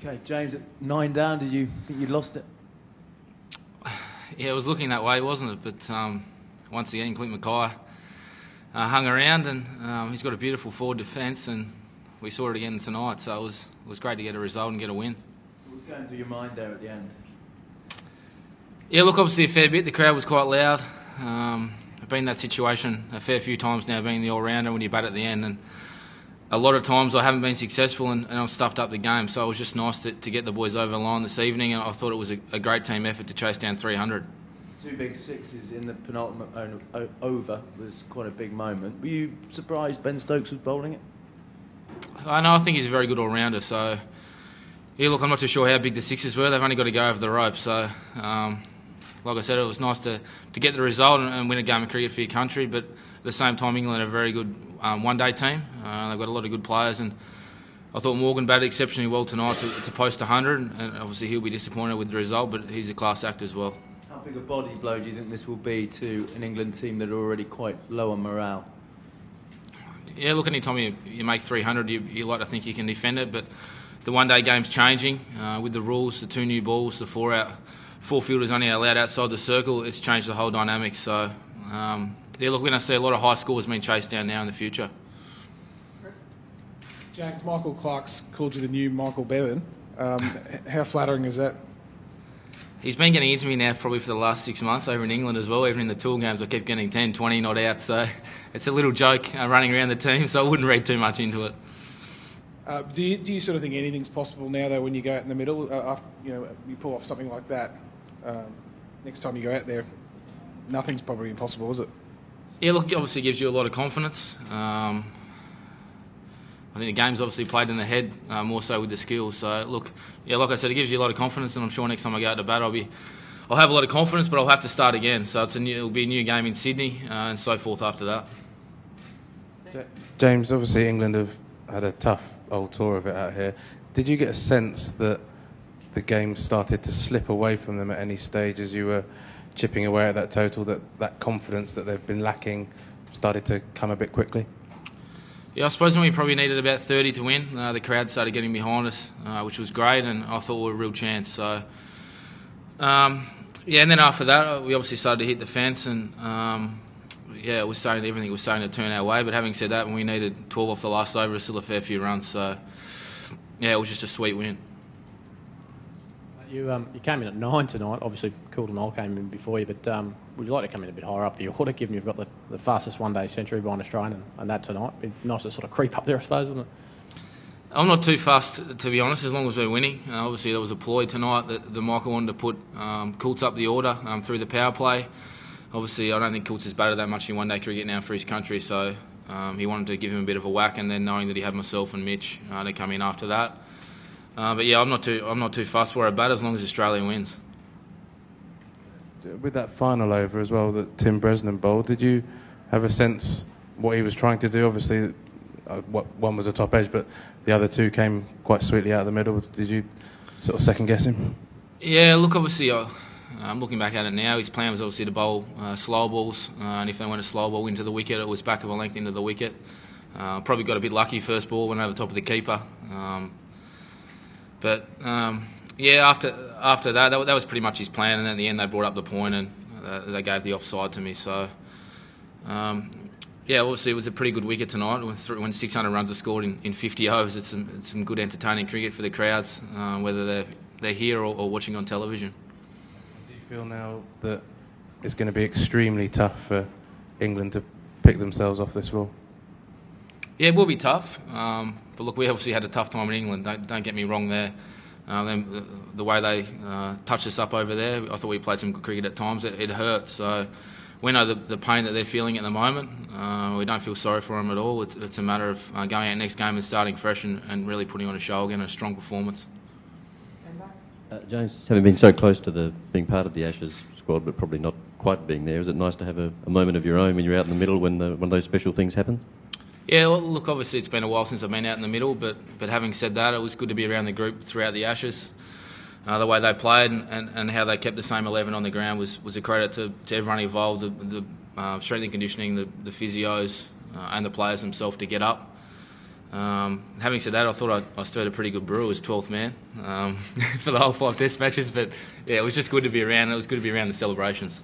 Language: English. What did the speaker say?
Okay, James, at 9 down, did you think you'd lost it? Yeah, it was looking that way, wasn't it? But once again, Clint Mackay hung around, and he's got a beautiful forward defence, and we saw it again tonight. So it was great to get a result and get a win. What was going through your mind there at the end? Yeah, look, obviously a fair bit. The crowd was quite loud. I've been in that situation a fair few times now, being the all-rounder when you bat at the end, and a lot of times I haven't been successful and I've stuffed up the game. So it was just nice to get the boys over the line this evening, and I thought it was a great team effort to chase down 300. 2 big sixes in the penultimate over was quite a big moment. Were you surprised Ben Stokes was bowling it? I think he's a very good all-rounder. So, yeah, look, I'm not too sure how big the sixes were. They've only got to go over the rope. So, like I said, it was nice to get the result and win a game of cricket for your country. But at the same time, England are a very good one-day team. They've got a lot of good players, and I thought Morgan batted exceptionally well tonight to post 100, and obviously he'll be disappointed with the result, but he's a class act as well. How big a body blow do you think this will be to an England team that are already quite low on morale? Yeah, look, any time you make 300, you like to think you can defend it, but the one-day game's changing with the rules, the 2 new balls, the 4 fielders only allowed outside the circle. It's changed the whole dynamic. So, yeah, look, we're going to see a lot of high scores being chased down now in the future. James, Michael Clark's called you the new Michael Bevan. How flattering is that? He's been getting into me now probably for the last 6 months over in England as well. Even in the tour games, I kept getting 10, 20 not out. So it's a little joke running around the team, so I wouldn't read too much into it. Do you sort of think anything's possible now, though, when you go out in the middle? After, you pull off something like that, next time you go out there, nothing's probably impossible, is it? Yeah, look, it obviously gives you a lot of confidence. I think the game's obviously played in the head more so with the skills. So, look, yeah, like I said, it gives you a lot of confidence, and I'm sure next time I go out to bat, I'll have a lot of confidence, but I'll have to start again. So it'll be a new game in Sydney and so forth after that. James, obviously England have had a tough old tour of it out here. Did you get a sense that the game started to slip away from them at any stage as you were chipping away at that total, that confidence that they've been lacking started to come a bit quickly? Yeah, I suppose when we probably needed about 30 to win, the crowd started getting behind us, which was great, and I thought we were a real chance. So, yeah, and then after that, we obviously started to hit the fence, and yeah, everything was starting to turn our way. But having said that, when we needed 12 off the last over, it was still a fair few runs. So, yeah, it was just a sweet win. You came in at 9 tonight. Obviously, Coulter Knoll came in before you, but would you like to come in a bit higher up the order, given you've got the fastest one-day century by an Australian and that tonight? It'd be nice to sort of creep up there, I suppose, wouldn't it? I'm not too fussed, to be honest, as long as we're winning. Obviously, there was a ploy tonight that Michael wanted to put Coulter up the order through the power play. Obviously, I don't think Coulter's batted that much in one-day cricket now for his country, so he wanted to give him a bit of a whack, and then knowing that he had myself and Mitch to come in after that. But yeah, I'm not too fussed where I bat as long as Australia wins. With that final over as well that Tim Bresnan bowled, did you have a sense what he was trying to do? Obviously, one was a top edge, but the other 2 came quite sweetly out of the middle. Did you sort of second guess him? Yeah, look, obviously, I'm looking back at it now. His plan was obviously to bowl slow balls, and if they went a slow ball into the wicket, it was back of a length into the wicket. Probably got a bit lucky first ball, went over the top of the keeper. But yeah, after that was pretty much his plan, and at the end they brought up the point and they gave the offside to me. So yeah, obviously it was a pretty good wicket tonight. When 600 runs are scored in 50 overs, it's some good entertaining cricket for the crowds, whether they're here or watching on television. Do you feel now that it's going to be extremely tough for England to pick themselves off this roll? Yeah, it will be tough. But look, we obviously had a tough time in England. Don't get me wrong there. The way they touched us up over there, I thought we played some good cricket at times. It hurt. So we know the pain that they're feeling at the moment. We don't feel sorry for them at all. It's a matter of going out next game and starting fresh and really putting on a show again, a strong performance. James, having been so close to being part of the Ashes squad, but probably not quite being there, is it nice to have a moment of your own when you're out in the middle when one of those special things happens? Yeah, well, look, obviously it's been a while since I've been out in the middle, but having said that, it was good to be around the group throughout the Ashes. The way they played and how they kept the same 11 on the ground was a credit to everyone involved, the strength and conditioning, the physios and the players themselves to get up. Having said that, I thought I stirred a pretty good brew as 12th man for the whole 5 Test matches. But yeah, it was just good to be around. It was good to be around the celebrations.